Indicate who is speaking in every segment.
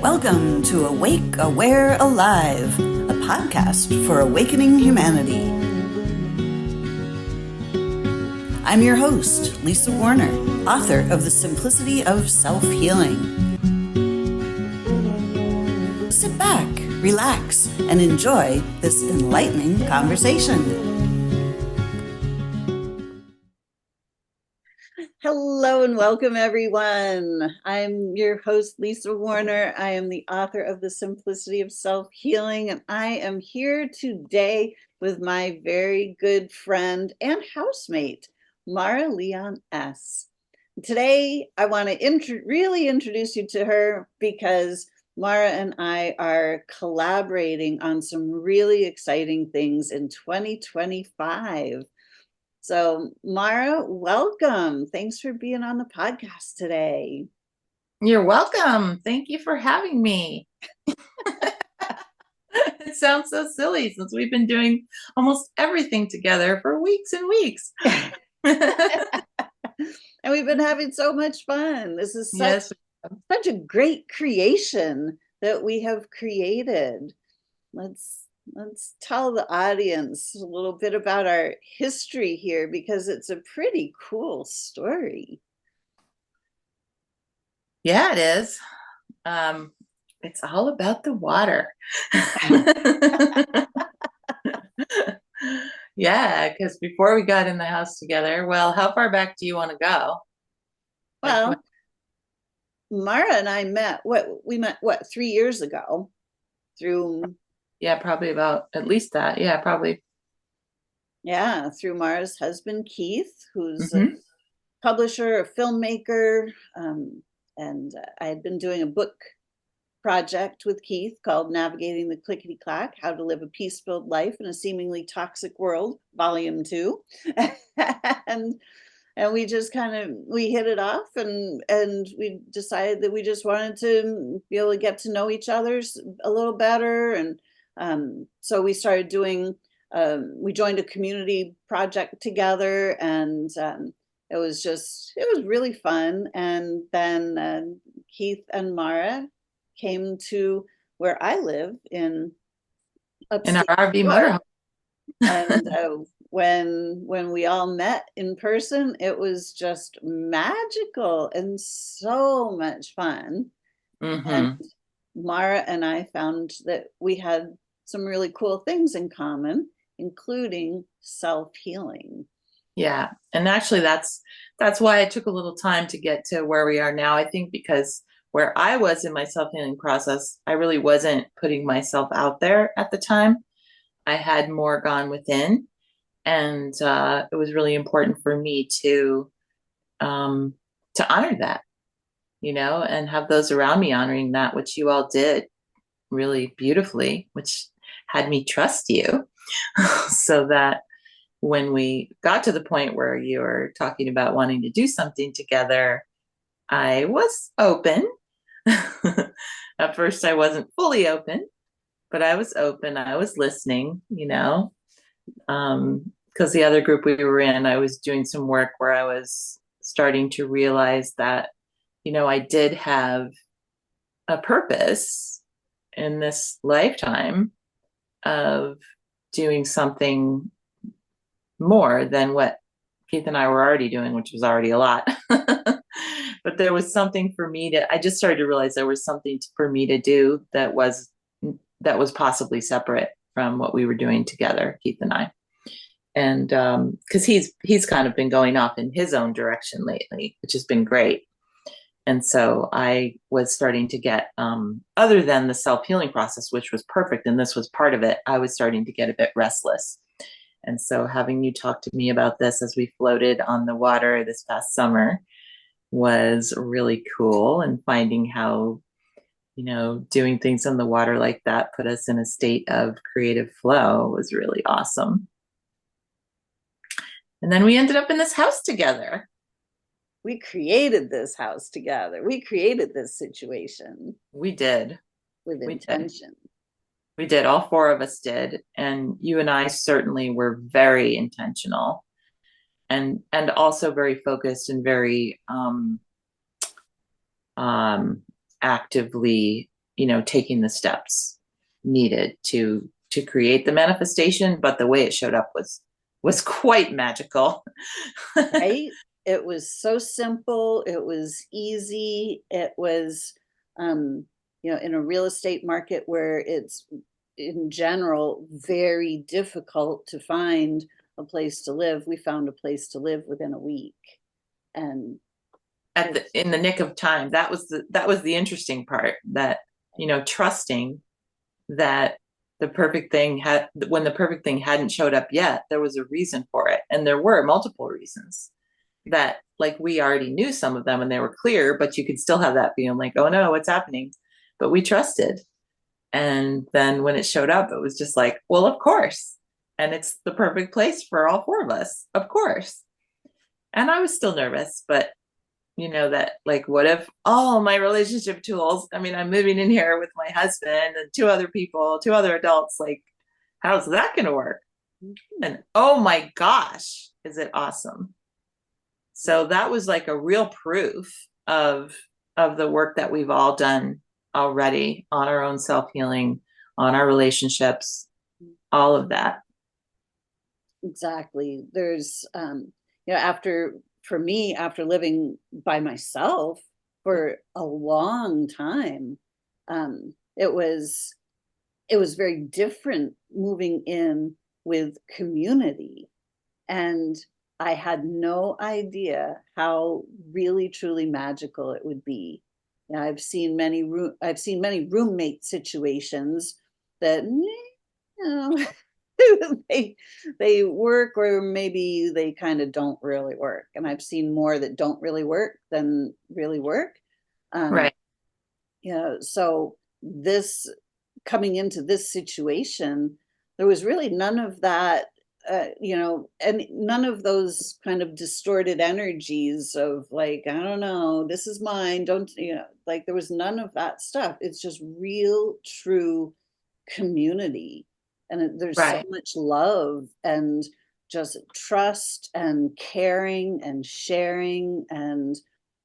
Speaker 1: Welcome to Awake, Aware, Alive, a podcast for awakening humanity. I'm your host, Lisa Warner, author of The Simplicity of Self-Healing. Sit back, relax, and enjoy this enlightening conversation. Hello and welcome, everyone. I'm your host, Lisa Warner. I am the author of The Simplicity of Self-Healing, and I am here today with my very good friend and housemate, Maura Leon S. Today, I want to really introduce you to her because Maura and I are collaborating on some really exciting things in 2025. So, Maura, welcome. Thanks for being on the podcast today.
Speaker 2: You're welcome. Thank you for having me. It sounds so silly since we've been doing almost everything together for weeks and weeks.
Speaker 1: And we've been having so much fun. This is such a great creation that we have created. Let's tell the audience a little bit about our history here because it's a pretty cool story.
Speaker 2: Yeah, it is. It's all about the water. Yeah, because before we got in the house together, well, how far back do you want to go?
Speaker 1: Well, Maura and I met, 3 years ago through...
Speaker 2: Yeah, probably about at least that. Yeah, probably.
Speaker 1: Yeah, through Maura's husband, Keith, who's a publisher, a filmmaker, and I had been doing a book project with Keith called Navigating the Clickety-Clack, How to Live a Peace-Filled Life in a Seemingly Toxic World, Volume 2. And we just we hit it off and we decided that we just wanted to be able to get to know each other a little better. And so we started doing, we joined a community project together, and it was really fun. And then Keith and Maura came to where I live in
Speaker 2: our RV motorhome.
Speaker 1: And when we all met in person, it was just magical and so much fun. And Maura and I found that we had some really cool things in common, including self-healing.
Speaker 2: Yeah. And actually that's why it took a little time to get to where we are now. I think because where I was in my self-healing process, I really wasn't putting myself out there at the time. I had more gone within, and it was really important for me to honor that, and have those around me honoring that, which you all did really beautifully, which had me trust you so that when we got to the point where you were talking about wanting to do something together, I was open. At first, I wasn't fully open, but I was open. I was listening, because the other group we were in, I was doing some work where I was starting to realize that, I did have a purpose in this lifetime of doing something more than what Keith and I were already doing, which was already a lot. But there was something for me I just started to realize there was something for me to do that was possibly separate from what we were doing together, Keith and I. And because he's kind of been going off in his own direction lately, which has been great. And so I was starting to get, other than the self-healing process, which was perfect, and this was part of it, I was starting to get a bit restless. And so having you talk to me about this as we floated on the water this past summer was really cool, and finding how, doing things in the water like that put us in a state of creative flow was really awesome. And then we ended up in this house together.
Speaker 1: We created this house together. We created this situation.
Speaker 2: We did.
Speaker 1: With intention.
Speaker 2: We did. All four of us did. And you and I certainly were very intentional. and also very focused and very um actively, taking the steps needed to create the manifestation, but the way it showed up was quite magical.
Speaker 1: Right? It was so simple. It was easy. It was, in a real estate market where it's in general very difficult to find a place to live. We found a place to live within a week. And
Speaker 2: In the nick of time. That was the interesting part, that trusting that the perfect thing had when the perfect thing hadn't showed up yet, there was a reason for it, and there were multiple reasons that, like, we already knew some of them and they were clear, but you could still have that feeling like, oh no, what's happening? But we trusted, and then when it showed up, it was just like, well, of course, and it's the perfect place for all four of us, of course. And I was still nervous, but that, like, what if all my relationship tools, I mean, I'm moving in here with my husband and two other people, two other adults, like, how's that going to work? And oh my gosh, is it awesome? So that was like a real proof of the work that we've all done already on our own self-healing, on our relationships, all of that.
Speaker 1: exactly. There's, for me, after living by myself for a long time, it was very different moving in with community. And I had no idea how really truly magical it would be. I've seen many roommate situations that, they work, or maybe they kind of don't really work. And I've seen more that don't really work than really work.
Speaker 2: Right.
Speaker 1: So this coming into this situation, there was really none of that, and none of those kind of distorted energies of, like, I don't know, this is mine, don't, like, there was none of that stuff. It's just real, true community. And there's so
Speaker 2: Right.
Speaker 1: much love and just trust and caring and sharing. And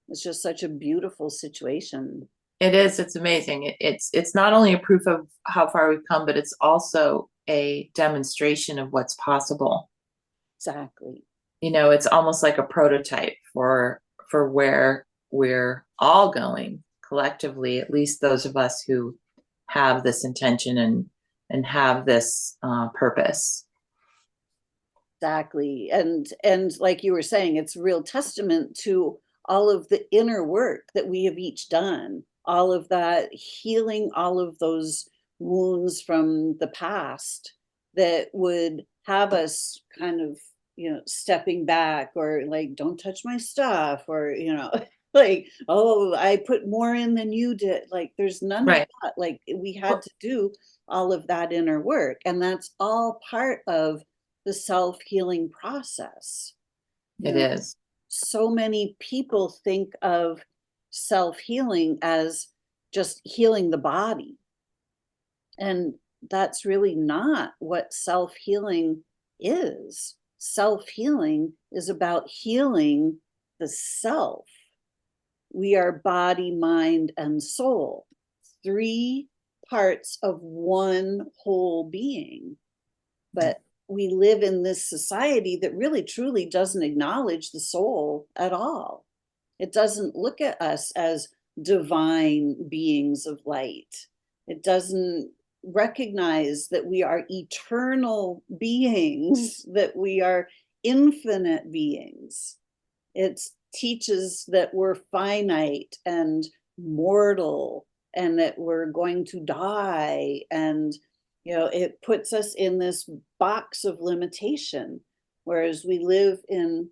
Speaker 1: it's just such a beautiful situation.
Speaker 2: It is. It's amazing. It's not only a proof of how far we've come, but it's also a demonstration of what's possible.
Speaker 1: Exactly.
Speaker 2: It's almost like a prototype for where we're all going collectively, at least those of us who have this intention and have this purpose.
Speaker 1: Exactly. And like you were saying, it's a real testament to all of the inner work that we have each done, all of that healing, all of those wounds from the past that would have us kind of, stepping back, or like, don't touch my stuff, or, like, oh, I put more in than you did. Like, there's none of
Speaker 2: Right.
Speaker 1: that. Like, we had to do all of that inner work. And that's all part of the self-healing process.
Speaker 2: It is.
Speaker 1: So many people think of self-healing as just healing the body. And that's really not what self-healing is. Self-healing is about healing the self. We are body, mind, and soul, three parts of one whole being. But we live in this society that really truly doesn't acknowledge the soul at all. It doesn't look at us as divine beings of light. It doesn't recognize that we are eternal beings, that we are infinite beings. It teaches that we're finite and mortal, and that we're going to die. And, it puts us in this box of limitation, whereas we live in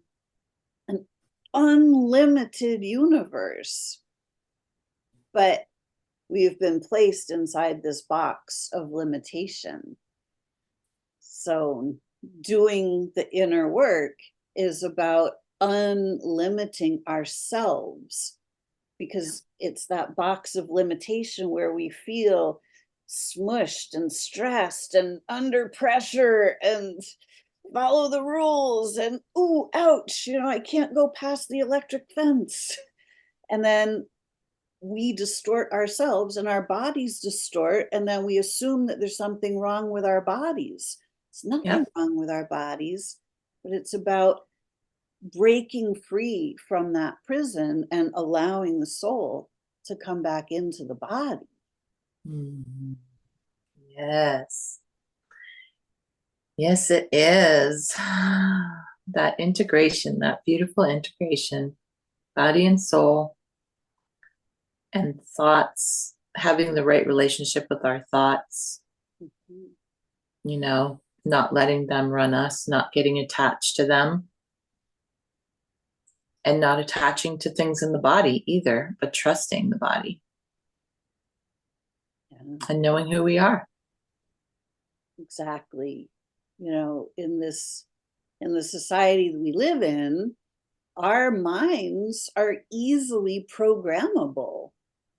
Speaker 1: an unlimited universe. But we've been placed inside this box of limitation. So doing the inner work is about unlimiting ourselves, because it's that box of limitation where we feel smushed and stressed and under pressure and follow the rules, and ooh, ouch, I can't go past the electric fence. And then we distort ourselves and our bodies distort, and then we assume that there's something wrong with our bodies. It's nothing
Speaker 2: Yep.
Speaker 1: wrong with our bodies, but it's about breaking free from that prison and allowing the soul to come back into the body.
Speaker 2: Mhm. Yes. Yes, it is. That integration, that beautiful integration, body and soul and thoughts, having the right relationship with our thoughts,
Speaker 1: Mhm.
Speaker 2: not letting them run us, not getting attached to them, and not attaching to things in the body either, but trusting the body
Speaker 1: Yeah,
Speaker 2: and knowing who we are.
Speaker 1: exactly. In the society that we live in, our minds are easily programmable.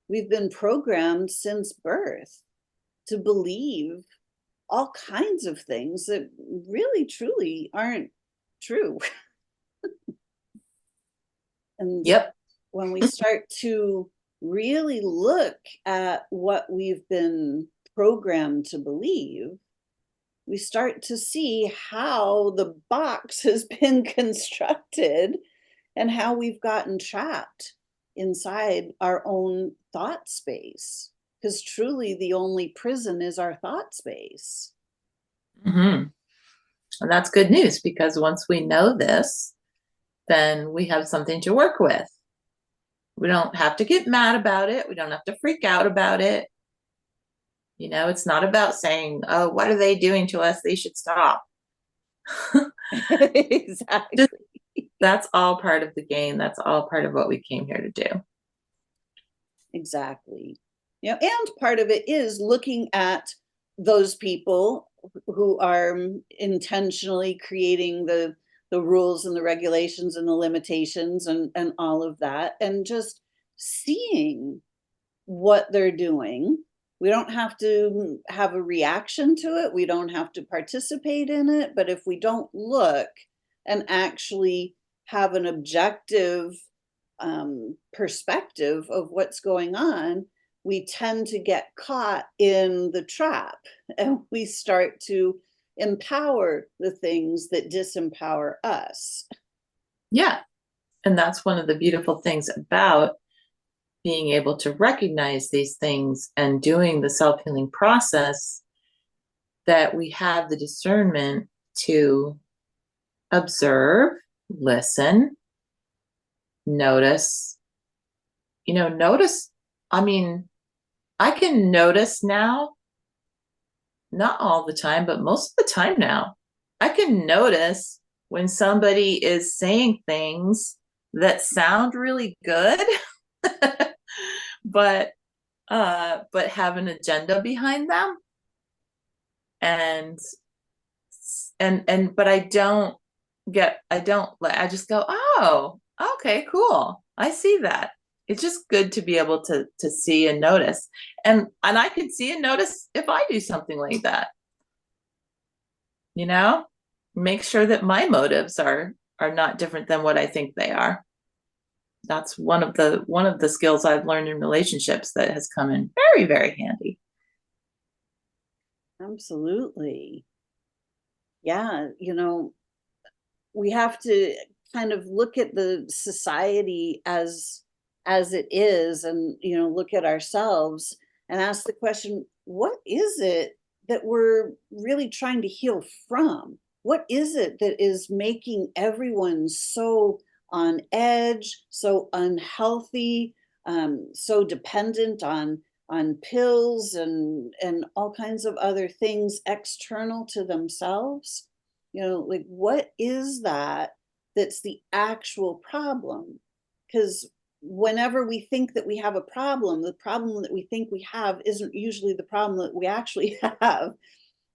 Speaker 1: We've been programmed since birth to believe all kinds of things that really truly aren't true. And
Speaker 2: Yep.
Speaker 1: when we start to really look at what we've been programmed to believe, we start to see how the box has been constructed and how we've gotten trapped inside our own thought space. Because truly, the only prison is our thought space.
Speaker 2: Mm-hmm. And that's good news because once we know this, then we have something to work with. We don't have to get mad about it. We don't have to freak out about it. It's not about saying, oh, what are they doing to us? They should stop.
Speaker 1: Exactly.
Speaker 2: Just, that's all part of the game. That's all part of what we came here to do.
Speaker 1: Exactly. And part of it is looking at those people who are intentionally creating the rules and the regulations and the limitations and all of that, and just seeing what they're doing. We don't have to have a reaction to it. We don't have to participate in it. But if we don't look and actually have an objective perspective of what's going on, we tend to get caught in the trap and we start to empower the things that disempower us.
Speaker 2: Yeah. And that's one of the beautiful things about being able to recognize these things and doing the self-healing process, that we have the discernment to observe, listen, notice. Notice, I mean, I can notice now, not all the time, but most of the time now, I can notice when somebody is saying things that sound really good, but have an agenda behind them. And but I just go, oh, okay, cool, I see that. It's just good to be able to see and notice, and I can see and notice if I do something like that, you know make sure that my motives are not different than what I think they are. That's one of the skills I've learned in relationships that has come in very, very handy.
Speaker 1: Absolutely. Yeah, we have to kind of look at the society as it is, and look at ourselves and ask the question, what is it that we're really trying to heal from? What is it that is making everyone so on edge, so unhealthy, so dependent on pills and all kinds of other things external to themselves? Like, what is that that's the actual problem? Because whenever we think that we have a problem, the problem that we think we have isn't usually the problem that we actually have.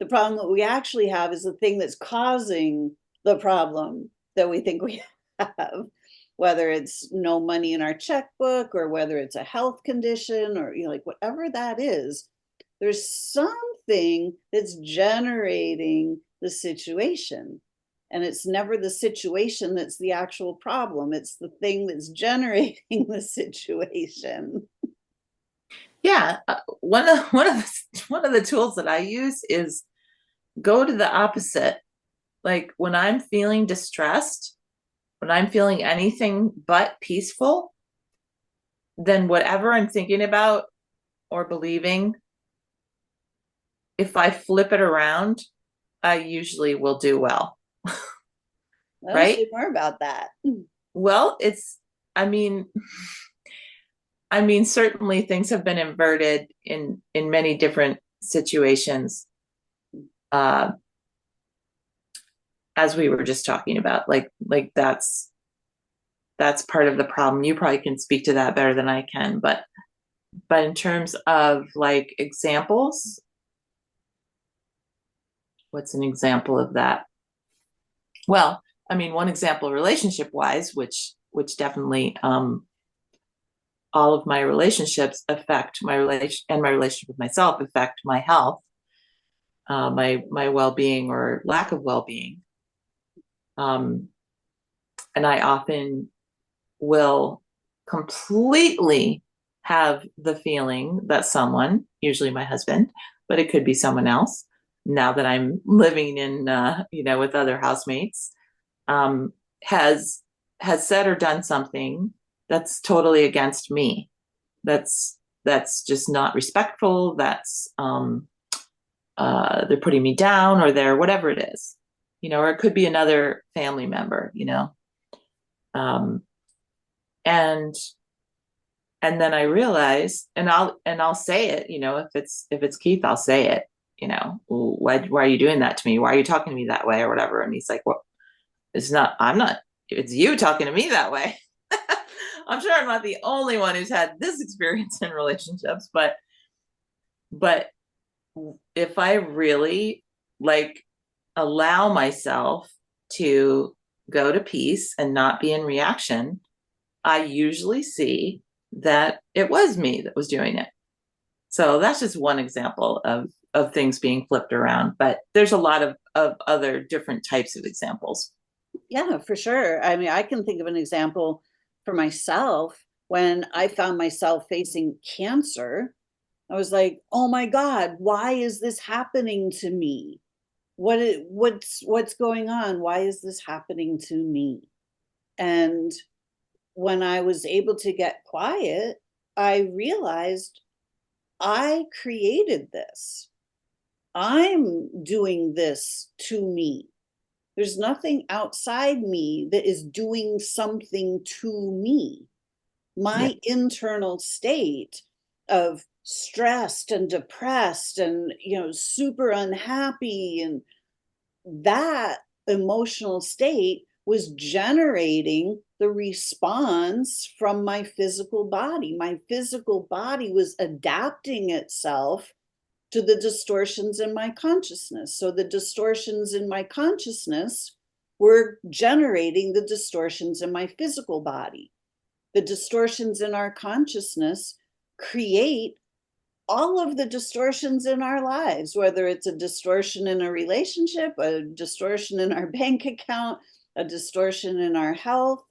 Speaker 1: The problem that we actually have is the thing that's causing the problem that we think we have, whether it's no money in our checkbook or whether it's a health condition or, like whatever that is, there's something that's generating the situation. And it's never the situation that's the actual problem. It's the thing that's generating the situation.
Speaker 2: Yeah, one of the tools that I use is go to the opposite. Like when I'm feeling distressed, when I'm feeling anything but peaceful, then whatever I'm thinking about or believing, if I flip it around, I usually will do well,
Speaker 1: I'll
Speaker 2: right?
Speaker 1: say more about that.
Speaker 2: Well, I mean, certainly things have been inverted in many different situations, uh, as we were just talking about. Like that's part of the problem. You probably can speak to that better than I can, but in terms of like examples, what's an example of that? Well, I mean, one example relationship wise, which definitely all of my relationships affect my relation and my relationship with myself affect my health, my well-being or lack of well-being. And I often will completely have the feeling that someone, usually my husband, but it could be someone else, now that I'm living in, with other housemates, um, has said or done something that's totally against me. That's just not respectful. That's they're putting me down, or they're whatever it is, or it could be another family member, um, and then I realize, and I'll say it, if it's Keith, I'll say it, why are you doing that to me? Why are you talking to me that way or whatever? And he's like, well, I'm not, it's you talking to me that way. I'm sure I'm not the only one who's had this experience in relationships, but if I really like allow myself to go to peace and not be in reaction, I usually see that it was me that was doing it. So that's just one example of things being flipped around, but there's a lot of other different types of examples.
Speaker 1: Yeah, for sure. I mean, I can think of an example for myself when I found myself facing cancer. I was like, "Oh my God, why is this happening to me? What's going on? Why is this happening to me?" And when I was able to get quiet, I realized I created this. I'm doing this to me. There's nothing outside me that is doing something to me.
Speaker 2: Yeah.
Speaker 1: My internal state of stressed and depressed and, super unhappy, and that emotional state was generating the response from my physical body. My physical body was adapting itself to the distortions in my consciousness. So the distortions in my consciousness were generating the distortions in my physical body. The distortions in our consciousness create all of the distortions in our lives, whether it's a distortion in a relationship, a distortion in our bank account, a distortion in our health.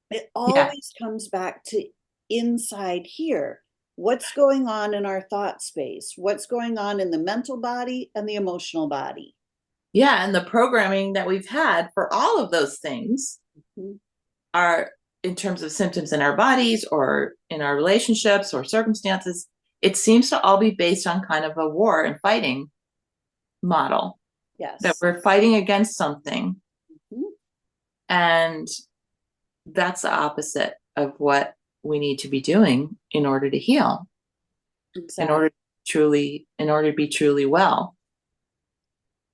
Speaker 1: It
Speaker 2: Yeah.
Speaker 1: always comes back to inside here. What's going on in our thought space? What's going on in the mental body and the emotional body?
Speaker 2: Yeah. And the programming that we've had for all of those things
Speaker 1: Mhm.
Speaker 2: are, in terms of symptoms in our bodies or in our relationships or circumstances, it seems to all be based on kind of a war and fighting model, that
Speaker 1: Yes.
Speaker 2: we're fighting against something.
Speaker 1: Mhm.
Speaker 2: And that's the opposite of what we need to be doing in order to heal,
Speaker 1: Exactly.
Speaker 2: in order to be truly well.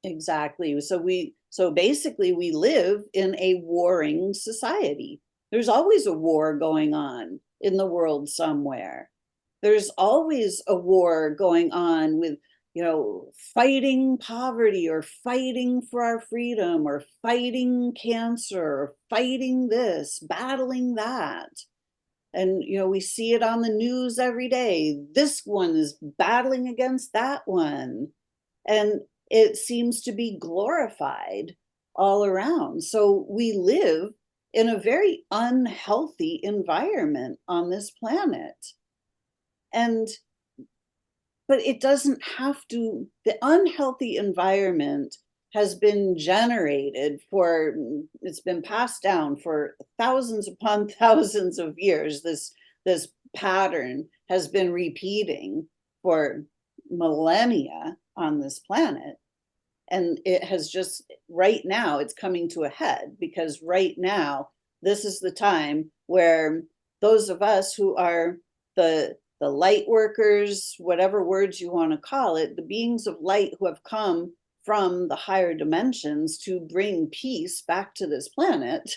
Speaker 1: Exactly. So basically we live in a warring society. There's always a war going on in the world somewhere. There's always a war going on with, fighting poverty or fighting for our freedom or fighting cancer or fighting this, battling that. And, we see it on the news every day. This one is battling against that one. And it seems to be glorified. all around. So we live in a very unhealthy environment on this planet. And but it doesn't have to, the unhealthy environment has been generated for, it's been passed down for thousands upon thousands of years. This pattern has been repeating for millennia on this planet. And it has just, right now, it's coming to a head, because right now, this is the time where those of us who are the light workers, whatever words you want to call it, the beings of light who have come from the higher dimensions to bring peace back to this planet,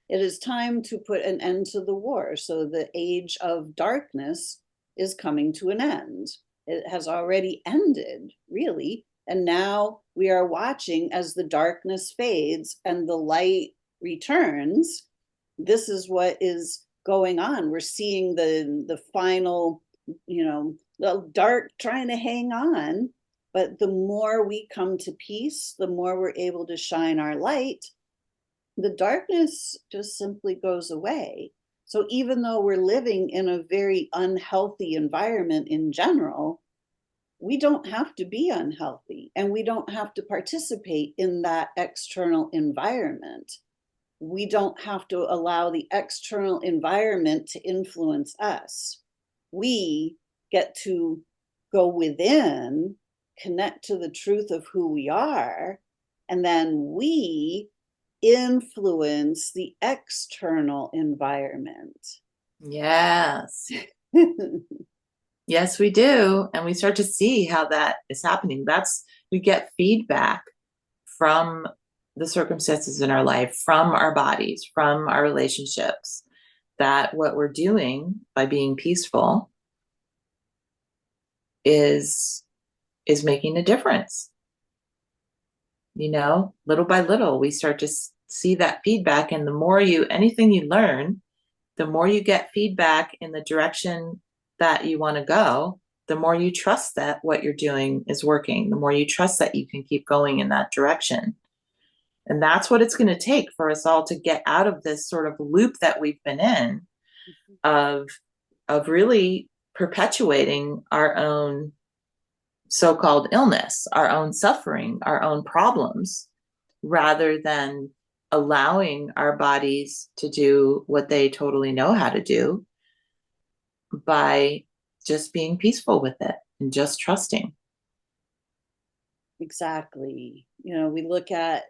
Speaker 1: it is time to put an end to the war. So the age of darkness is coming to an end. It has already ended, really. And now we are watching as the darkness fades and the light returns. This is what is going on. We're seeing the final, the dark trying to hang on. But the more we come to peace, the more we're able to shine our light, the darkness just simply goes away. So even though we're living in a very unhealthy environment in general, we don't have to be unhealthy, and we don't have to participate in that external environment. We don't have to allow the external environment to influence us. We get to go within, connect to the truth of who we are, and then we influence the external environment.
Speaker 2: Yes. Yes, we do. And we start to see how that is happening. We get feedback from the circumstances in our life, from our bodies, from our relationships, that what we're doing by being peaceful is making a difference. Little by little, we start to see that feedback. And the more anything you learn, the more you get feedback in the direction that you want to go, the more you trust that what you're doing is working, the more you trust that you can keep going in that direction. And that's what it's going to take for us all to get out of this sort of loop that we've been in of really perpetuating our own so-called illness, our own suffering, our own problems, rather than allowing our bodies to do what they totally know how to do by just being peaceful with it and just trusting.
Speaker 1: Exactly. We look at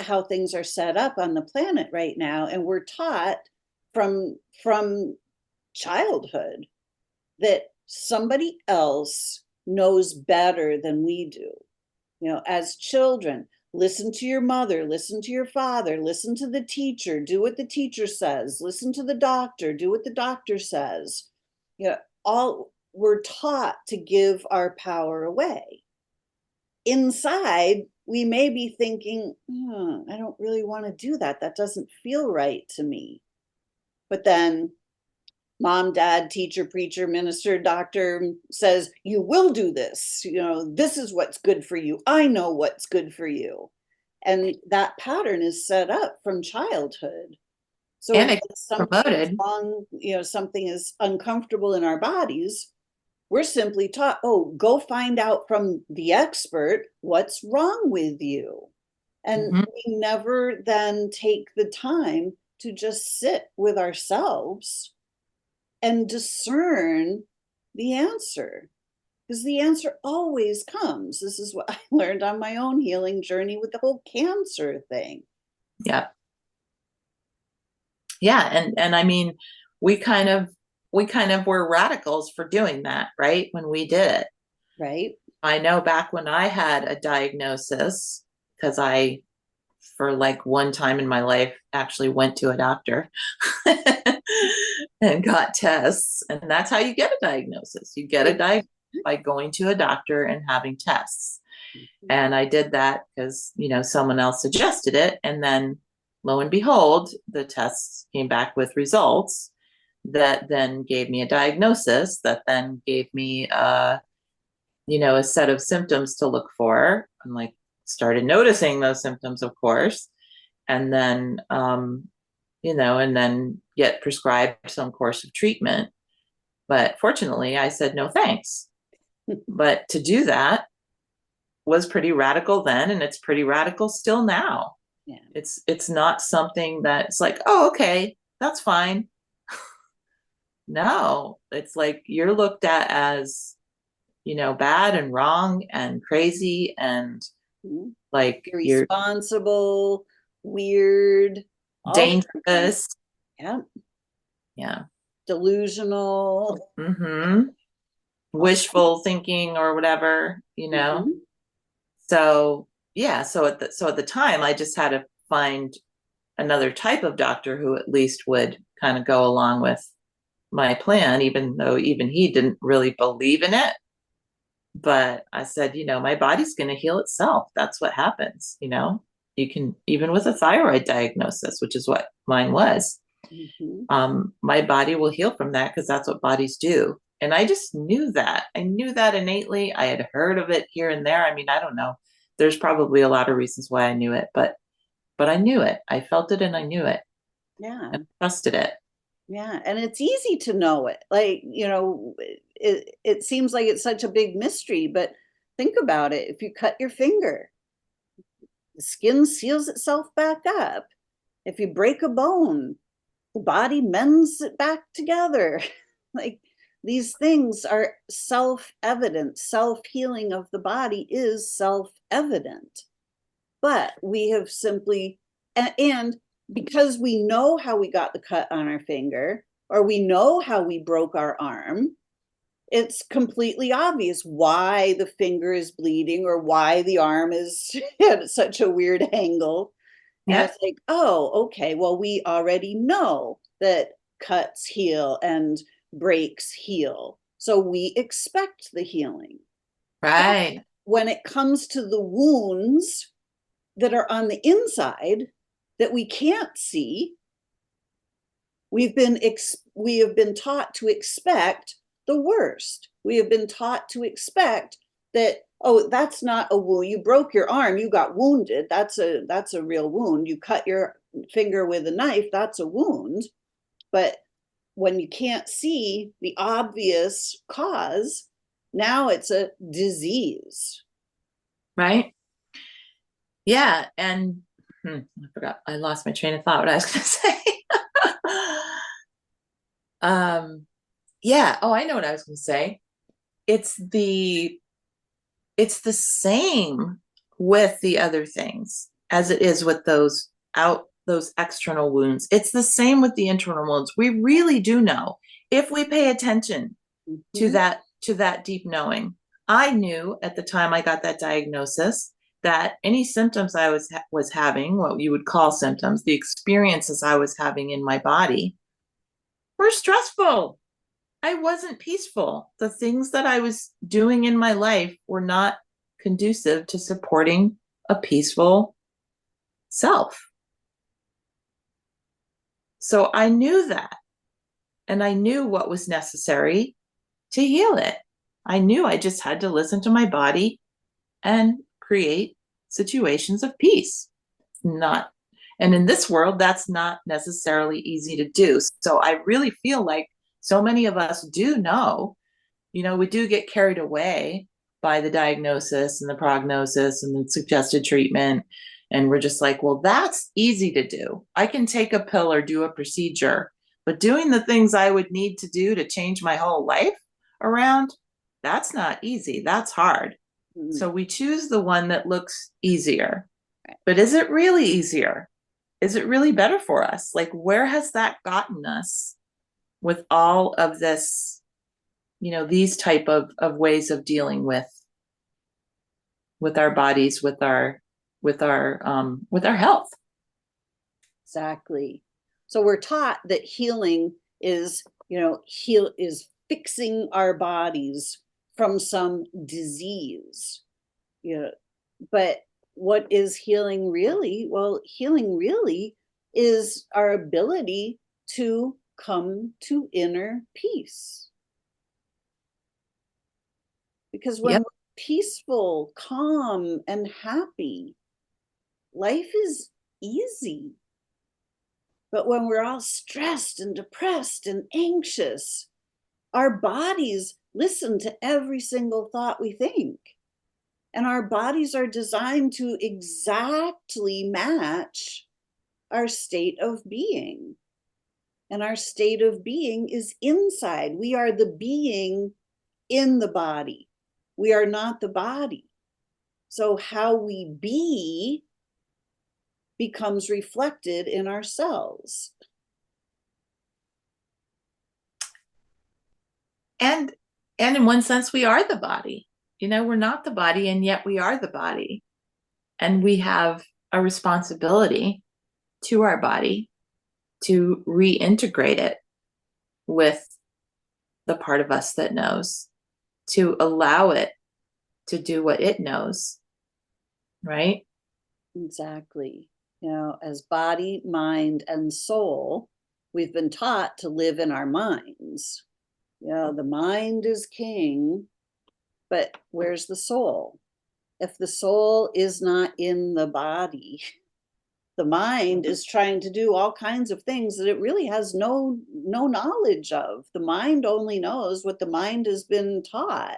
Speaker 1: how things are set up on the planet right now, and we're taught from childhood that somebody else knows better than we do. As children, listen to your mother, listen to your father, listen to the teacher, do what the teacher says, listen to the doctor, do what the doctor says. All we're taught to give our power away. Inside, we may be thinking, I don't really want to do that. That doesn't feel right to me. But then mom, dad, teacher, preacher, minister, doctor says, you will do this. This is what's good for you. I know what's good for you. And that pattern is set up from childhood. So
Speaker 2: and
Speaker 1: when
Speaker 2: it's
Speaker 1: something is
Speaker 2: promoted.
Speaker 1: wrong, something is uncomfortable in our bodies, we're simply taught, go find out from the expert what's wrong with you. And we never then take the time to just sit with ourselves and discern the answer, because the answer always comes. This is what I learned on my own healing journey with the whole cancer thing.
Speaker 2: Yeah. Yeah. And I mean, we kind of were radicals for doing that, right? When we did it.
Speaker 1: Right.
Speaker 2: I know back when I had a diagnosis, because I, for like one time in my life, actually went to a doctor and got tests. And that's how you get a diagnosis. You get a diagnosis by going to a doctor and having tests. And I did that because, someone else suggested it. And then lo and behold, the tests came back with results that then gave me a diagnosis that then gave me a set of symptoms to look for. I'm like, started noticing those symptoms, of course, and then, and then get prescribed some course of treatment. But fortunately, I said, no, thanks. But to do that was pretty radical then, and it's pretty radical still now.
Speaker 1: Yeah.
Speaker 2: It's not something that's like, oh, okay, that's fine. No, it's like you're looked at as, bad and wrong and crazy and like you're
Speaker 1: irresponsible, weird, all
Speaker 2: dangerous.
Speaker 1: Yeah.
Speaker 2: Yeah.
Speaker 1: Delusional.
Speaker 2: Wishful thinking or whatever, So yeah, so at the time I just had to find another type of doctor who at least would kind of go along with my plan, even though even he didn't really believe in it. But I said, my body's going to heal itself. That's what happens. You can, even with a thyroid diagnosis, which is what mine was, my body will heal from that because that's what bodies do. And I just knew that. I knew that innately. I had heard of it here and there. I mean, I don't know. There's probably a lot of reasons why I knew it, but I knew it. I felt it and I knew it.
Speaker 1: Yeah.
Speaker 2: And trusted it.
Speaker 1: Yeah. And it's easy to know it. Like, it seems like it's such a big mystery, but think about it. If you cut your finger, the skin seals itself back up. If you break a bone, the body mends it back together. Like, these things are self-evident. Self-healing of the body is self-evident. But we have simply, and because we know how we got the cut on our finger, or we know how we broke our arm, it's completely obvious why the finger is bleeding or why the arm is at such a weird angle. And it's like, oh, okay, well, we already know that cuts heal and breaks heal. So we expect the healing.
Speaker 2: Right.
Speaker 1: But when it comes to the wounds that are on the inside that we can't see, we have been taught to expect the worst. We have been taught to expect that, oh, that's not a wound. You broke your arm, you got wounded. That's a real wound. You cut your finger with a knife, that's a wound. But when you can't see the obvious cause, now it's a disease.
Speaker 2: Right. Yeah. And I forgot, I lost my train of thought what I was going to say. Yeah. Oh, I know what I was going to say. It's the same with the other things as it is with those external wounds. It's the same with the internal wounds. We really do know if we pay attention to that deep knowing. I knew at the time I got that diagnosis that any symptoms I was having, what you would call symptoms, the experiences I was having in my body, were stressful. I wasn't peaceful. The things that I was doing in my life were not conducive to supporting a peaceful self. So I knew that, and I knew what was necessary to heal it. I knew I just had to listen to my body and create situations of peace. And in this world, that's not necessarily easy to do. So I really feel like so many of us do know, we do get carried away by the diagnosis and the prognosis and the suggested treatment. And we're just like, well, that's easy to do. I can take a pill or do a procedure, but doing the things I would need to do to change my whole life around, that's not easy. That's hard. So we choose the one that looks easier. But is it really easier? Is it really better for us? Like, where has that gotten us with all of this, these type of ways of dealing with our bodies, with our health?
Speaker 1: Exactly. So we're taught that healing is, is fixing our bodies from some disease. But what is healing really? Well, healing really is our ability to come to inner peace. Because when peaceful, calm, and happy. Life is easy. But when we're all stressed and depressed and anxious, our bodies listen to every single thought we think. And our bodies are designed to exactly match our state of being. And our state of being is inside. We are the being in the body. We are not the body. So how we be becomes reflected in our cells.
Speaker 2: And in one sense, we are the body. We're not the body, and yet we are the body. And we have a responsibility to our body to reintegrate it with the part of us that knows, to allow it to do what it knows, right?
Speaker 1: Exactly. As body, mind, and soul, we've been taught to live in our minds. The mind is king, but where's the soul? If the soul is not in the body, the mind is trying to do all kinds of things that it really has no knowledge of. The mind only knows what the mind has been taught.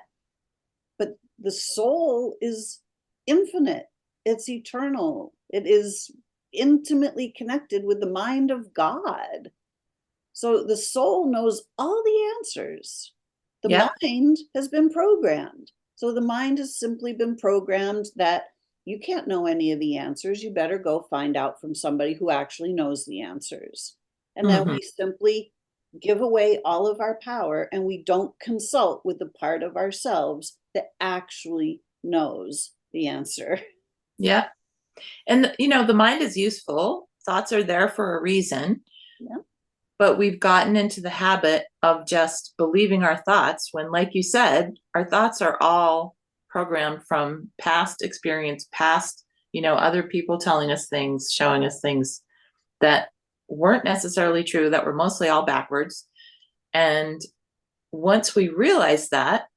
Speaker 1: But the soul is infinite. It's eternal. It is intimately connected with the mind of God. So the soul knows all the answers. The mind has been programmed. So the mind has simply been programmed that you can't know any of the answers. You better go find out from somebody who actually knows the answers. And then we simply give away all of our power, and we don't consult with the part of ourselves that actually knows the answer.
Speaker 2: Yeah. And, the mind is useful. Thoughts are there for a reason.
Speaker 1: Yeah.
Speaker 2: But we've gotten into the habit of just believing our thoughts when, like you said, our thoughts are all programmed from past experience, past, other people telling us things, showing us things that weren't necessarily true, that were mostly all backwards. And once we realize that,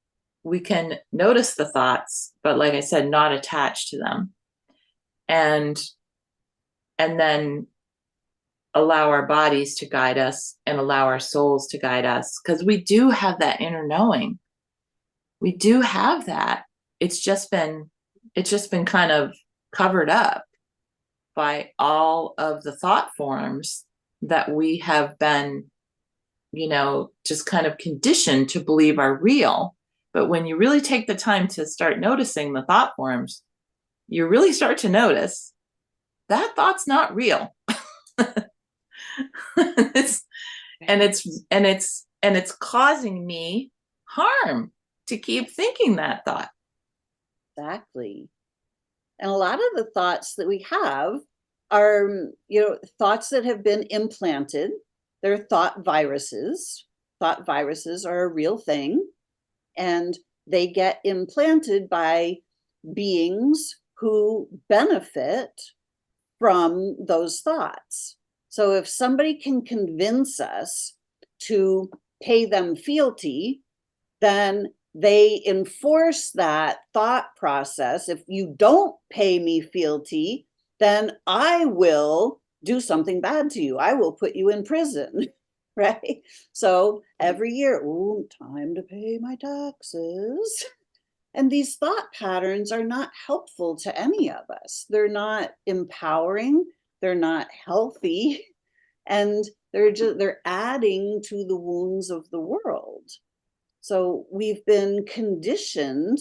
Speaker 2: we can notice the thoughts, but like I said, not attach to them. And then allow our bodies to guide us and allow our souls to guide us, because we do have that inner knowing. We do have that. It's just been kind of covered up by all of the thought forms that we have been, just kind of conditioned to believe are real. But when you really take the time to start noticing the thought forms, you really start to notice that thought's not real. it's causing me harm to keep thinking that thought.
Speaker 1: Exactly. And a lot of the thoughts that we have are, thoughts that have been implanted. They're thought viruses. Thought viruses are a real thing, and they get implanted by beings who benefit from those thoughts. So if somebody can convince us to pay them fealty, then they enforce that thought process. If you don't pay me fealty, then I will do something bad to you. I will put you in prison, right? So every year, time to pay my taxes. And these thought patterns are not helpful to any of us. They're not empowering. They're not healthy. And they're adding to the wounds of the world. So we've been conditioned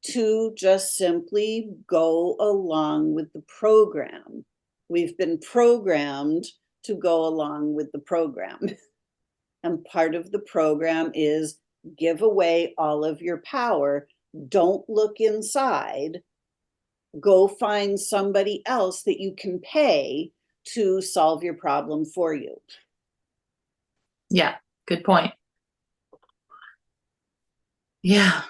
Speaker 1: to just simply go along with the program. We've been programmed to go along with the program. And part of the program is give away all of your power. Don't look inside. Go find somebody else that you can pay to solve your problem for you.
Speaker 2: Yeah, good point. Yeah,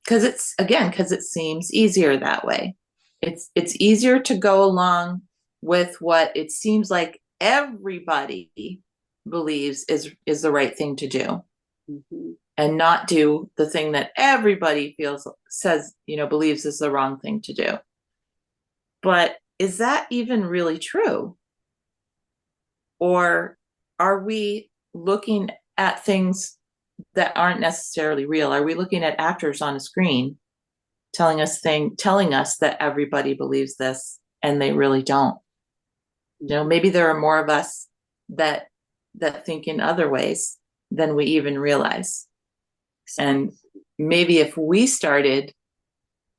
Speaker 2: because it seems easier that way. It's easier to go along with what it seems like everybody believes is the right thing to do.
Speaker 1: Mm-hmm.
Speaker 2: and not do the thing that everybody says, believes is the wrong thing to do. But is that even really true? Or are we looking at things that aren't necessarily real? Are we looking at actors on a screen telling us that everybody believes this and they really don't? Maybe there are more of us that think in other ways than we even realize. And maybe if we started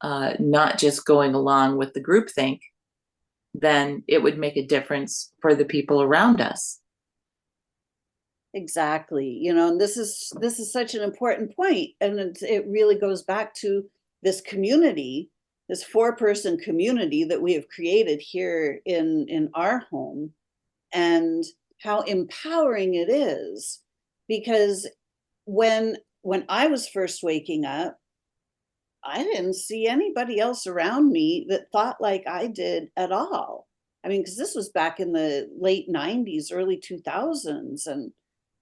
Speaker 2: not just going along with the groupthink, then it would make a difference for the people around us.
Speaker 1: Exactly. And this is such an important point, and it really goes back to this community, this 4-person community that we have created here in our home, and how empowering it is. Because when I was first waking up, I didn't see anybody else around me that thought like I did at all. I mean, because this was back in the late 90s, early 2000s, and it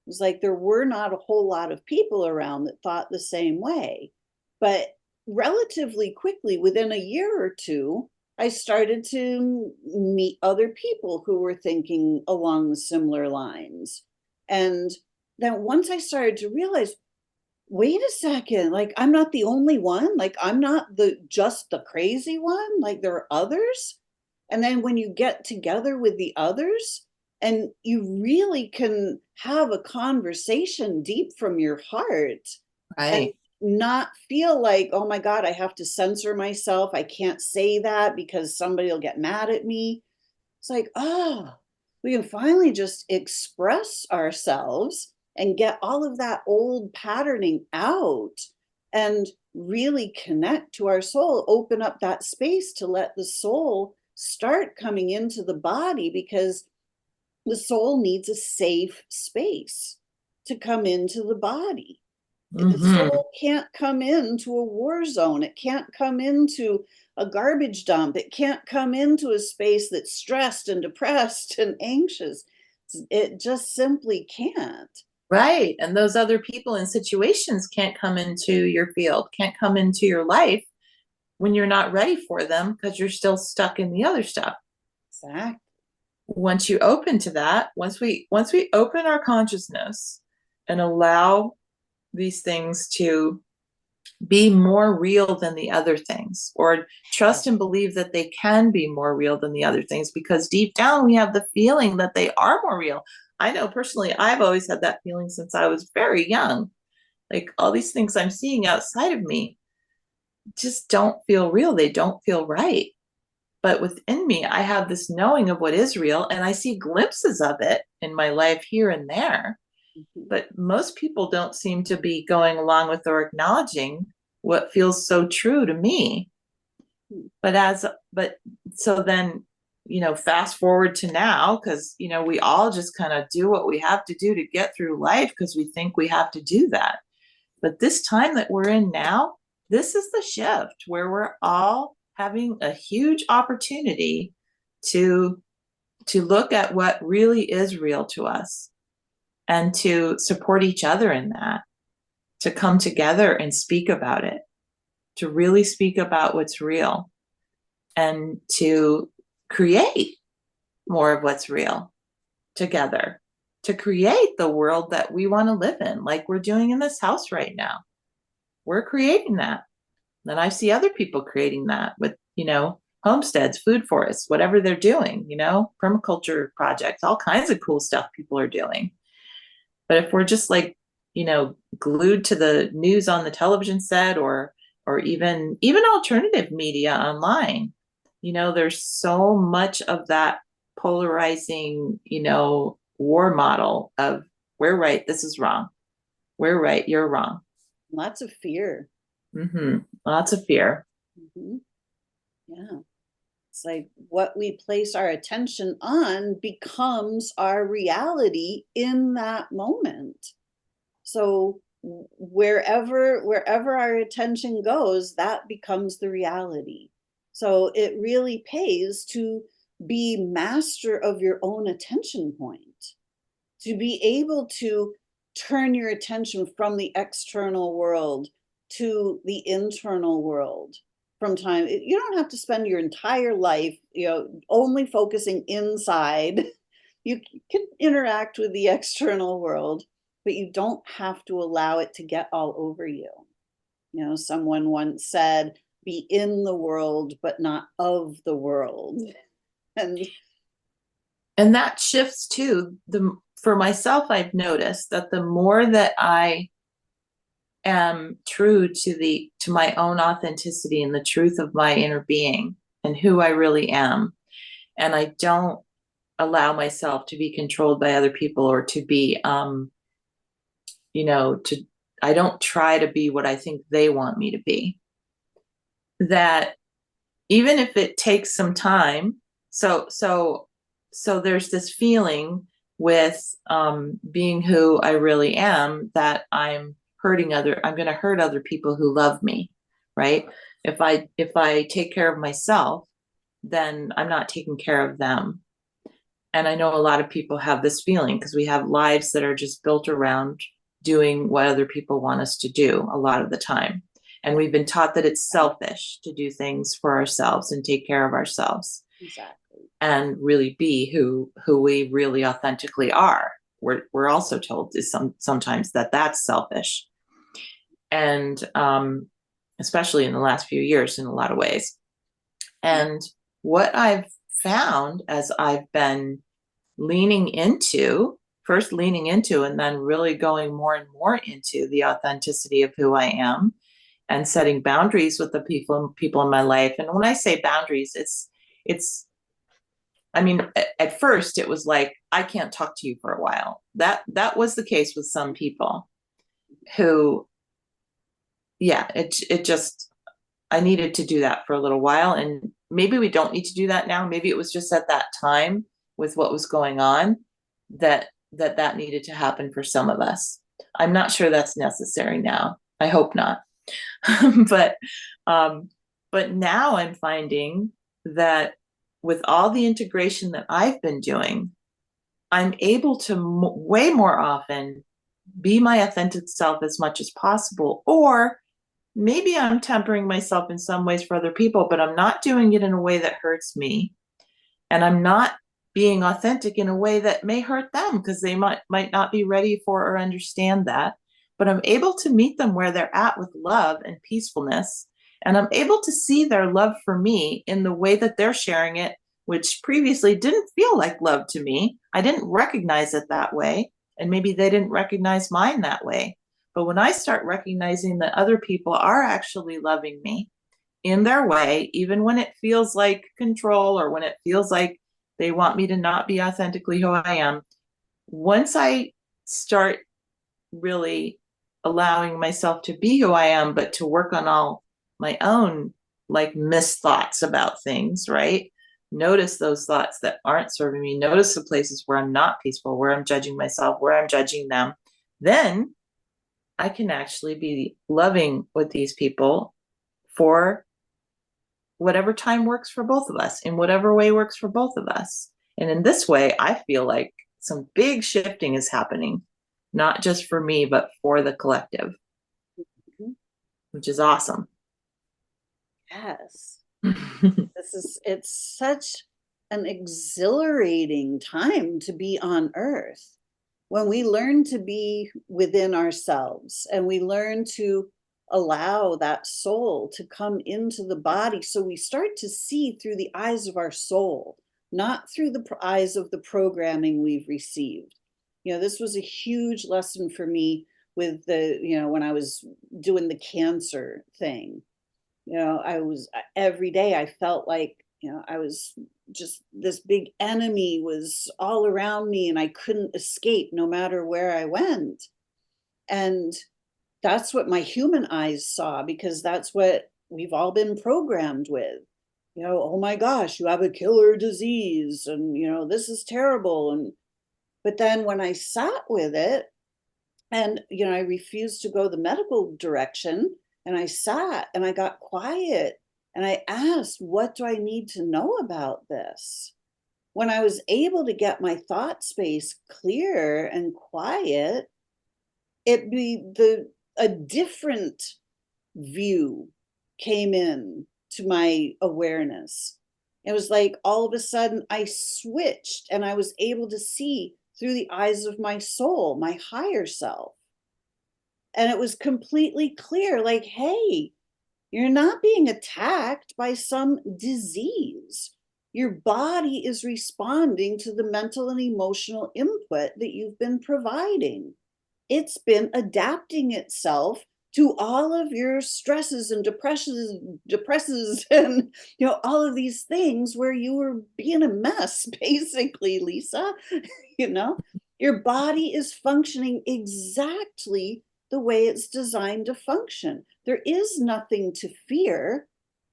Speaker 1: was like there were not a whole lot of people around that thought the same way. But relatively quickly, within a year or two, I started to meet other people who were thinking along the similar lines. And then once I started to realize, wait a second, like I'm not the only one, like I'm not just the crazy one, like there are others. And then when you get together with the others and you really can have a conversation deep from your heart and
Speaker 2: Right.
Speaker 1: not feel like, oh my God, I have to censor myself, I can't say that because somebody will get mad at me. It's like, oh, we can finally just express ourselves and get all of that old patterning out and really connect to our soul, open up that space to let the soul start coming into the body, because the soul needs a safe space to come into the body. The
Speaker 2: Mm-hmm.
Speaker 1: soul can't come into a war zone. It can't come into a garbage dump. It can't come into a space that's stressed and depressed and anxious. It just simply can't.
Speaker 2: Right. And those other people and situations can't come into your field, can't come into your life when you're not ready for them because you're still stuck in the other stuff.
Speaker 1: Exactly.
Speaker 2: Once you open to that, once we open our consciousness and allow these things to be more real than the other things, or trust and believe that they can be more real than the other things, because deep down we have the feeling that they are more real. I know personally, I've always had that feeling since I was very young. Like all these things I'm seeing outside of me just don't feel real. They don't feel right. But within me, I have this knowing of what is real, and I see glimpses of it in my life here and there.
Speaker 1: Mhm.
Speaker 2: But most people don't seem to be going along with or acknowledging what feels so true to me. But so then, fast forward to now, because, we all just kind of do what we have to do to get through life because we think we have to do that. But this time that we're in now, this is the shift where we're all having a huge opportunity to look at what really is real to us and to support each other in that, to come together and speak about it, to really speak about what's real, and to create more of what's real together, to create the world that we want to live in, like we're doing in this house right now. We're creating that. And I see other people creating that with, homesteads, food forests, whatever they're doing, permaculture projects, all kinds of cool stuff people are doing. But if we're just like, glued to the news on the television set, or even alternative media online, there's so much of that polarizing, war model of we're right, this is wrong. We're right, you're wrong.
Speaker 1: Lots of fear.
Speaker 2: Mm-hmm. Lots of fear.
Speaker 1: Mhm. Yeah. It's like what we place our attention on becomes our reality in that moment. So wherever our attention goes, that becomes the reality. So it really pays to be master of your own attention point, to be able to turn your attention from the external world to the internal world from time. You don't have to spend your entire life, only focusing inside. You can interact with the external world, but you don't have to allow it to get all over you. Someone once said, be in the world, but not of the world.
Speaker 2: And that shifts too. For myself, I've noticed that the more that I am true to my own authenticity and the truth of my inner being and who I really am, and I don't allow myself to be controlled by other people or to be I don't try to be what I think they want me to be, that even if it takes some time, so there's this feeling with being who I really am, that I'm going to hurt other people who love me, right? If I take care of myself, then I'm not taking care of them. And I know a lot of people have this feeling because we have lives that are just built around doing what other people want us to do a lot of the time. And we've been taught that it's selfish to do things for ourselves and take care of ourselves.
Speaker 1: Exactly.
Speaker 2: And really be who we really authentically are. We're also told sometimes that that's selfish. And especially in the last few years in a lot of ways. And what I've found as I've been first leaning into and then really going more and more into the authenticity of who I am and setting boundaries with the people in my life. And when I say boundaries, at first it was like, I can't talk to you for a while. That was the case with some people who, it just, I needed to do that for a little while. And maybe we don't need to do that now. Maybe it was just at that time with what was going on that needed to happen for some of us. I'm not sure that's necessary now. I hope not. but now I'm finding that with all the integration that I've been doing, I'm able to way more often be my authentic self as much as possible. Or maybe I'm tempering myself in some ways for other people, but I'm not doing it in a way that hurts me. And I'm not being authentic in a way that may hurt them because they might not be ready for or understand that. But I'm able to meet them where they're at with love and peacefulness. And I'm able to see their love for me in the way that they're sharing it, which previously didn't feel like love to me. I didn't recognize it that way. And maybe they didn't recognize mine that way. But when I start recognizing that other people are actually loving me in their way, even when it feels like control or when it feels like they want me to not be authentically who I am, once I start really allowing myself to be who I am, but to work on all my own missed thoughts about things, right? Notice those thoughts that aren't serving me. Notice the places where I'm not peaceful, where I'm judging myself, where I'm judging them. Then I can actually be loving with these people for whatever time works for both of us, in whatever way works for both of us. And in this way, I feel like some big shifting is happening, not just for me, but for the collective, which is awesome.
Speaker 1: Yes. It's such an exhilarating time to be on Earth when we learn to be within ourselves and we learn to allow that soul to come into the body. So we start to see through the eyes of our soul, not through the eyes of the programming we've received. This was a huge lesson for me with when I was doing the cancer thing. I was every day I felt like, I was just, this big enemy was all around me and I couldn't escape no matter where I went. And that's what my human eyes saw, because that's what we've all been programmed with. Oh my gosh, you have a killer disease and, this is terrible. But then when I sat with it and, I refused to go the medical direction, and I sat and I got quiet and I asked, what do I need to know about this? When I was able to get my thought space clear and quiet, it be a different view came in to my awareness. It was like all of a sudden I switched and I was able to see through the eyes of my soul, my higher self. And it was completely clear, like, hey, you're not being attacked by some disease. Your body is responding to the mental and emotional input that you've been providing. It's been adapting itself to all of your stresses and depresses and all of these things where you were being a mess, basically, Lisa. you know your body is functioning exactly the way it's designed to function. There is nothing to fear,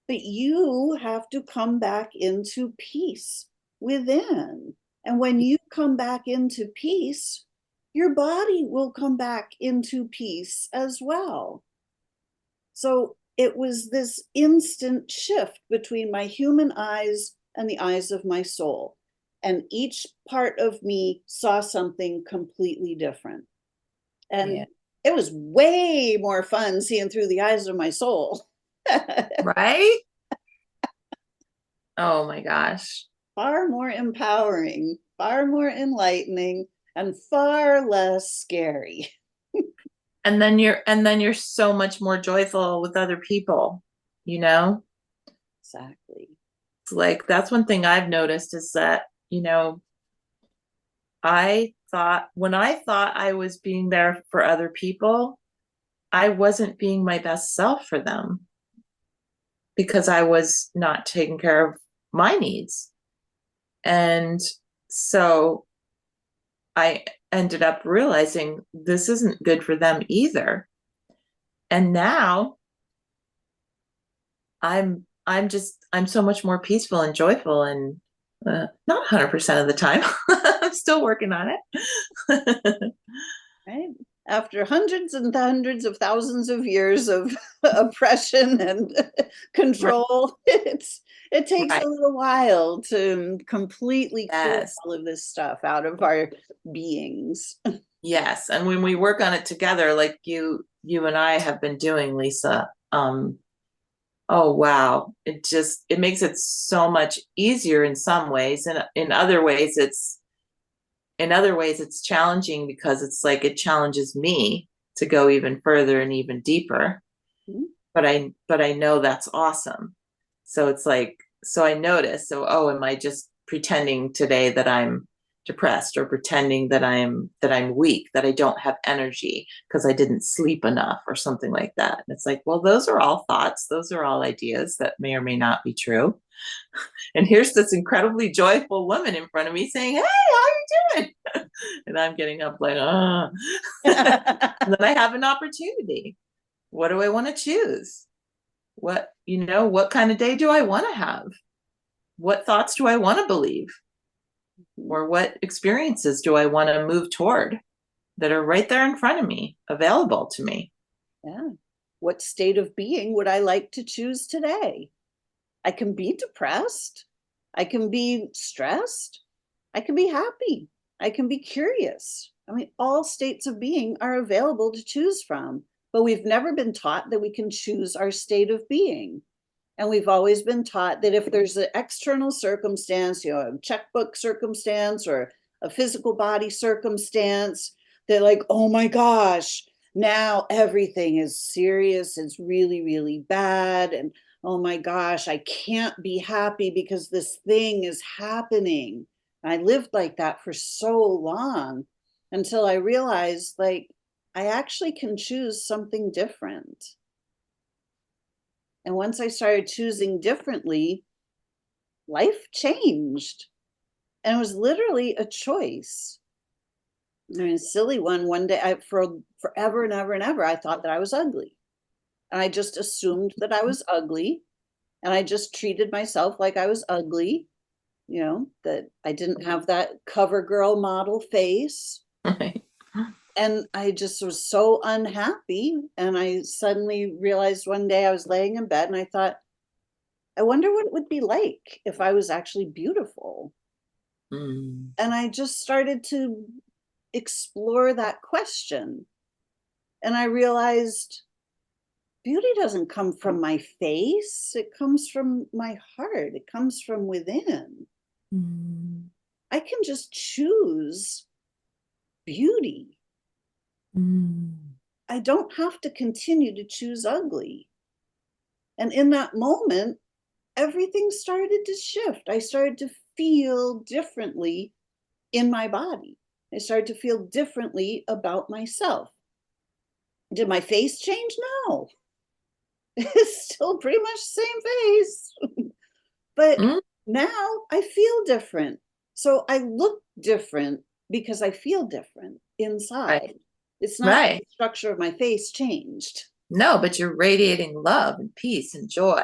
Speaker 1: but you have to come back into peace within. And when you come back into peace, your body will come back into peace as well. So it was this instant shift between my human eyes and the eyes of my soul. And each part of me saw something completely different. And
Speaker 2: Yeah.
Speaker 1: it was way more fun seeing through the eyes of my soul.
Speaker 2: Right? Oh my gosh.
Speaker 1: Far more empowering, far more enlightening, and far less scary.
Speaker 2: And then you're so much more joyful with other people, you know?
Speaker 1: Exactly.
Speaker 2: It's like that's one thing I've noticed is that, when I thought I was being there for other people, I wasn't being my best self for them because I was not taking care of my needs. And so I ended up realizing this isn't good for them either. And now I'm so much more peaceful and joyful and not 100% of the time. I'm still working on it.
Speaker 1: Right? After hundreds and hundreds of thousands of years of oppression and
Speaker 2: Right.
Speaker 1: control, it takes a
Speaker 2: Right.
Speaker 1: little while to completely clear
Speaker 2: Yes.
Speaker 1: all of this stuff out of our beings.
Speaker 2: Yes. And when we work on it together, like you and I have been doing, Lisa, oh wow. It makes it so much easier in some ways. And in other ways it's challenging because it's like it challenges me to go even further and even deeper.
Speaker 1: Mhm.
Speaker 2: But I know that's awesome. So it's like, so I notice, so oh, am I just pretending today that I'm depressed or pretending that I'm weak, that I don't have energy because I didn't sleep enough or something like that. And it's like, well, those are all thoughts, those are all ideas that may or may not be true. And here's this incredibly joyful woman in front of me saying, hey, how are you doing? And I'm getting up like, oh. And then I have an opportunity. What do I want to choose? What kind of day do I want to have? What thoughts do I want to believe? Or what experiences do I want to move toward that are right there in front of me, available to me?
Speaker 1: Yeah. What state of being would I like to choose today? I can be depressed. I can be stressed. I can be happy. I can be curious. I mean, all states of being are available to choose from, but we've never been taught that we can choose our state of being. And we've always been taught that if there's an external circumstance, a checkbook circumstance or a physical body circumstance, they're like, oh my gosh, now everything is serious. It's really, really bad. And oh my gosh, I can't be happy because this thing is happening. I lived like that for so long until I realized, like, I actually can choose something different. And once I started choosing differently, life changed. And it was literally a choice. I mean, a silly one. One day, for forever and ever and ever, I thought that I was ugly. And I just assumed that I was ugly. And I just treated myself like I was ugly, that I didn't have that cover girl model face.
Speaker 2: Right.
Speaker 1: And I just was so unhappy. And I suddenly realized one day I was laying in bed and I thought, I wonder what it would be like if I was actually beautiful.
Speaker 2: Mm.
Speaker 1: And I just started to explore that question. And I realized beauty doesn't come from my face. It comes from my heart. It comes from within.
Speaker 2: Mm.
Speaker 1: I can just choose beauty.
Speaker 2: Mm.
Speaker 1: I don't have to continue to choose ugly. And in that moment, everything started to shift. I started to feel differently in my body. I started to feel differently about myself. Did my face change? No. It's still pretty much the same face. But
Speaker 2: Mm.
Speaker 1: now I feel different. So I look different because I feel different
Speaker 2: Right.
Speaker 1: inside. It's not
Speaker 2: Right.
Speaker 1: the structure of my face changed.
Speaker 2: No, but you're radiating love and peace and joy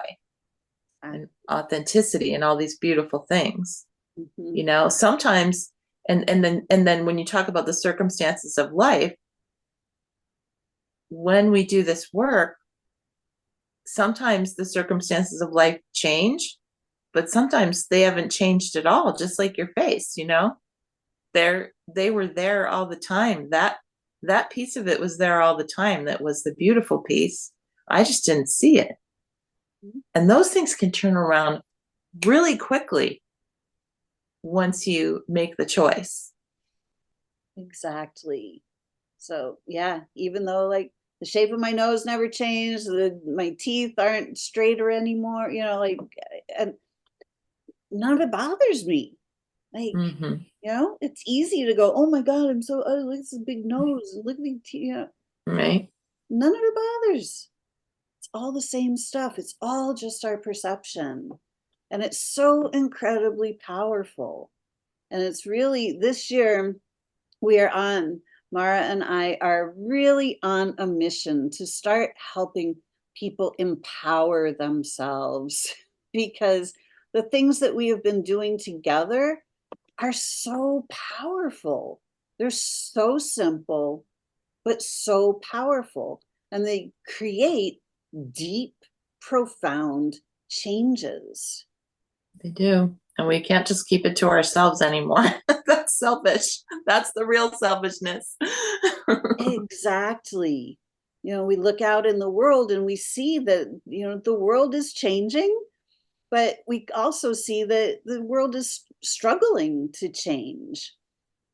Speaker 1: I,
Speaker 2: and authenticity and all these beautiful things.
Speaker 1: mhm.
Speaker 2: Sometimes, and then when you talk about the circumstances of life, when we do this work, sometimes the circumstances of life change, but sometimes they haven't changed at all, just like your face. They were there all the time. That piece of it was there all the time. That was the beautiful piece. I just didn't see it. And those things can turn around really quickly once you make the choice.
Speaker 1: Exactly. So yeah, even though like the shape of my nose never changed, my teeth aren't straighter anymore, like, and none of it bothers me. Like,
Speaker 2: Mm-hmm.
Speaker 1: it's easy to go, oh my God, I'm so ugly. Look at this big nose. Look at the teeth.
Speaker 2: Right.
Speaker 1: None of it bothers. It's all the same stuff. It's all just our perception. And it's so incredibly powerful. And it's really this year we are on, Maura and I are really on a mission to start helping people empower themselves because the things that we have been doing together are so powerful. They're so simple, but so powerful. And they create deep, profound changes.
Speaker 2: They do. And we can't just keep it to ourselves anymore. That's selfish. That's the real selfishness.
Speaker 1: Exactly. We look out in the world and we see that, the world is changing, but we also see that the world is struggling to change.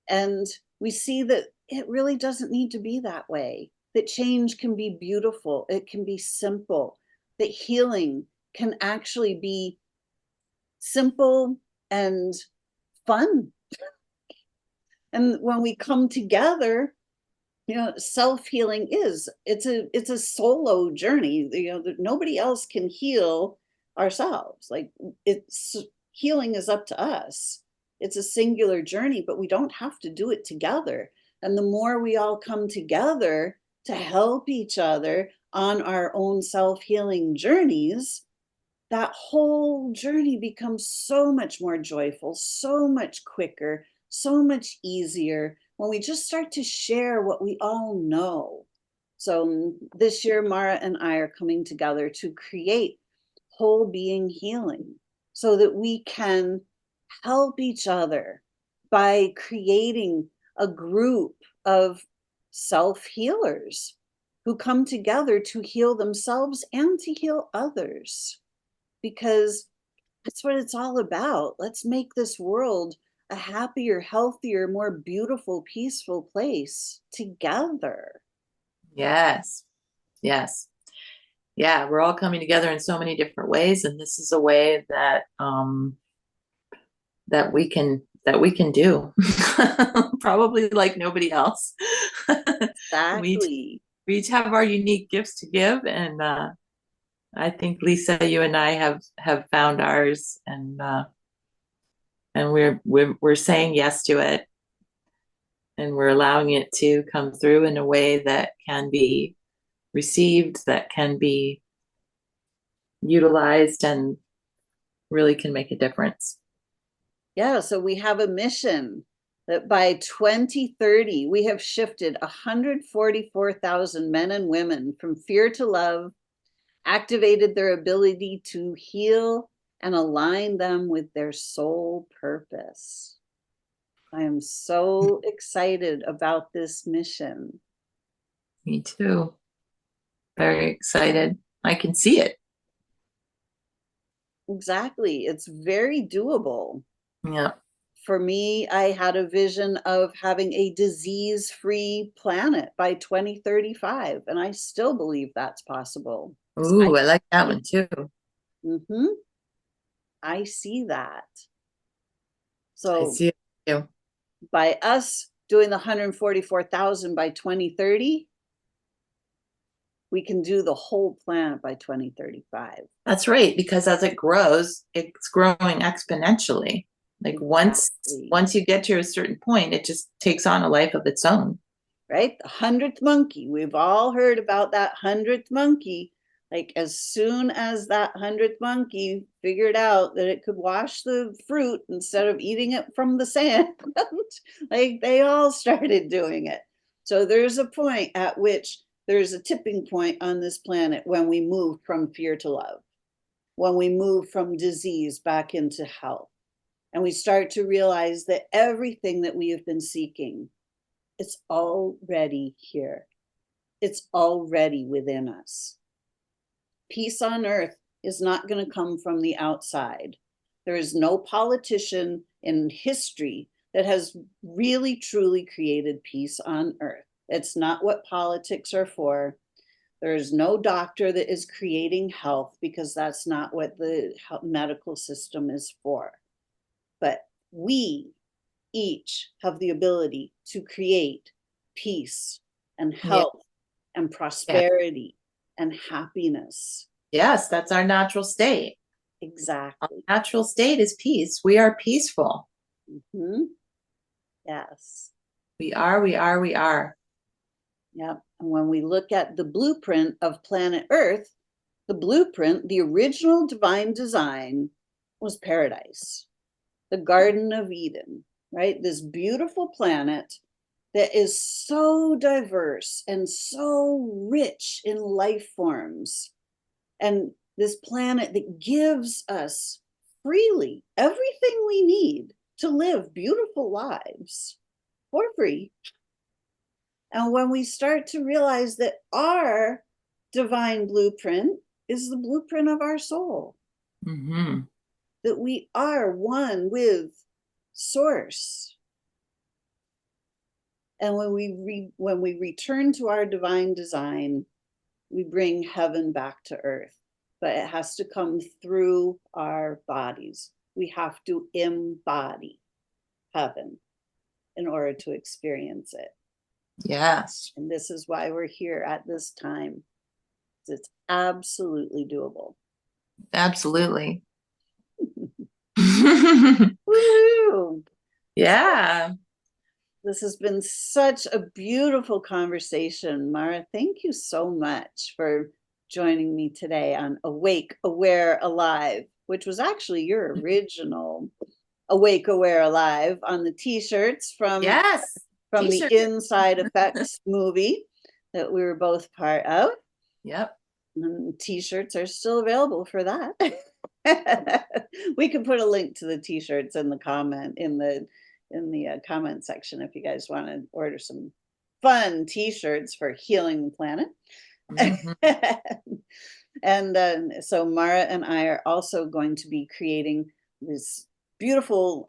Speaker 1: And we see that it really doesn't need to be that way, that change can be beautiful, it can be simple, that healing can actually be simple and fun. And when we come together, self-healing it's a solo journey. That nobody else can heal ourselves. Like, it's healing is up to us. It's a singular journey, but we don't have to do it together. And the more we all come together to help each other on our own self-healing journeys, that whole journey becomes so much more joyful, so much quicker, so much easier when we just start to share what we all know. So this year, Maura and I are coming together to create whole being healing so that we can help each other by creating a group of self healers who come together to heal themselves and to heal others, because that's what it's all about. Let's make this world a happier, healthier, more beautiful, peaceful place together.
Speaker 2: Yes. Yes. Yeah, we're all coming together in so many different ways, and this is a way that we can do. Probably like nobody else. we each,
Speaker 1: Exactly.
Speaker 2: we each have our unique gifts to give, and I think Lisa, you and I have found ours, and we're saying yes to it, and we're allowing it to come through in a way that can be received, that can be utilized, and really can make a difference.
Speaker 1: Yeah, so we have a mission that by 2030, we have shifted 144,000 men and women from fear to love, activated their ability to heal, and align them with their soul purpose. I am so excited about this mission.
Speaker 2: Me too. Very excited. I can see it.
Speaker 1: Exactly. It's very doable.
Speaker 2: Yeah.
Speaker 1: For me, I had a vision of having a disease-free planet by 2035, and I still believe that's possible.
Speaker 2: Ooh, I like that one too.
Speaker 1: Mm-hmm. I see that.
Speaker 2: I
Speaker 1: So
Speaker 2: see it too.
Speaker 1: by us doing the 144,000 by 2030, we can do the whole planet by 2035.
Speaker 2: That's right, because as it grows, it's growing exponentially. Like
Speaker 1: Exactly.
Speaker 2: once you get to a certain point, it just takes on a life of its own.
Speaker 1: Right? The 100th monkey. We've all heard about that 100th monkey. Like, as soon as that 100th monkey figured out that it could wash the fruit instead of eating it from the sand, like, they all started doing it. So there's a point at which there's a tipping point on this planet when we move from fear to love, when we move from disease back into health, and we start to realize that everything that we have been seeking, it's already here. It's already within us. Peace on earth is not going to come from the outside. There is no politician in history that has really truly created peace on earth. It's not what politics are for. There is no doctor that is creating health, because that's not what the medical system is for. But we each have the ability to create peace and
Speaker 2: Yeah.
Speaker 1: health and
Speaker 2: Yeah.
Speaker 1: prosperity and happiness.
Speaker 2: Yes, that's our natural state. Our
Speaker 1: Exactly.
Speaker 2: natural state is peace. We are peaceful.
Speaker 1: Mm-hmm. Yes.
Speaker 2: We are, we are, we are.
Speaker 1: Yep. And when we look at the blueprint of planet Earth, the blueprint, the original divine design, was paradise, the Garden of Eden, right? This beautiful planet that is so diverse and so rich in life forms. And this planet that gives us freely everything we need to live beautiful lives for free. And when we start to realize that our divine blueprint is the blueprint of our soul,
Speaker 2: Mm-hmm.
Speaker 1: that we are one with Source. And when we return to our divine design, we bring heaven back to earth. But it has to come through our bodies. We have to embody heaven in order to experience it.
Speaker 2: Yes.
Speaker 1: And this is why we're here at this time. It's absolutely doable.
Speaker 2: Absolutely.
Speaker 1: Woo!
Speaker 2: Yeah.
Speaker 1: This has been such a beautiful conversation. Maura, thank you so much for joining me today on Awake, Aware, Alive, which was actually your original Awake, Aware, Alive on the t-shirts
Speaker 2: Yes.
Speaker 1: from the
Speaker 2: T-shirt.
Speaker 1: Inside Effects movie that we were both part of.
Speaker 2: Yep.
Speaker 1: And t-shirts are still available for that. We can put a link to the t-shirts in the comment section if you guys want to order some fun t-shirts for healing the planet.
Speaker 2: Mm-hmm.
Speaker 1: And so Maura and I are also going to be creating this beautiful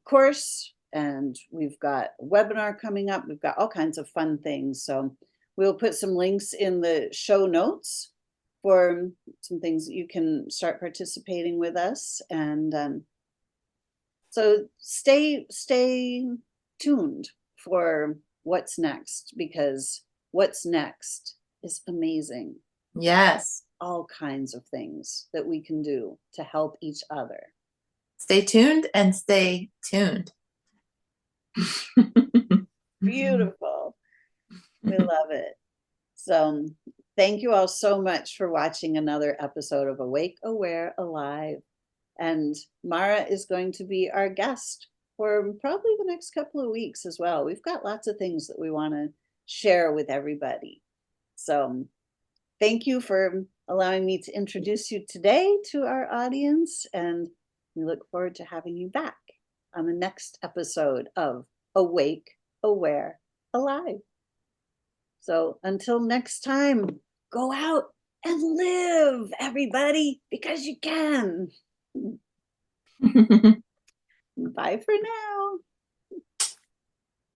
Speaker 1: course, and we've got a webinar coming up. We've got all kinds of fun things. So we'll put some links in the show notes for some things that you can start participating with us. And so stay tuned for what's next, because what's next is amazing.
Speaker 2: Yes.
Speaker 1: All kinds of things that we can do to help each other.
Speaker 2: Stay tuned and stay tuned.
Speaker 1: Beautiful. We love it. So thank you all so much for watching another episode of Awake, Aware, Alive. And Maura is going to be our guest for probably the next couple of weeks as well. We've got lots of things that we want to share with everybody. So thank you for allowing me to introduce you today to our audience, and we look forward to having you back on the next episode of Awake, Aware, Alive. So until next time, go out and live, everybody, because you can. Bye for now.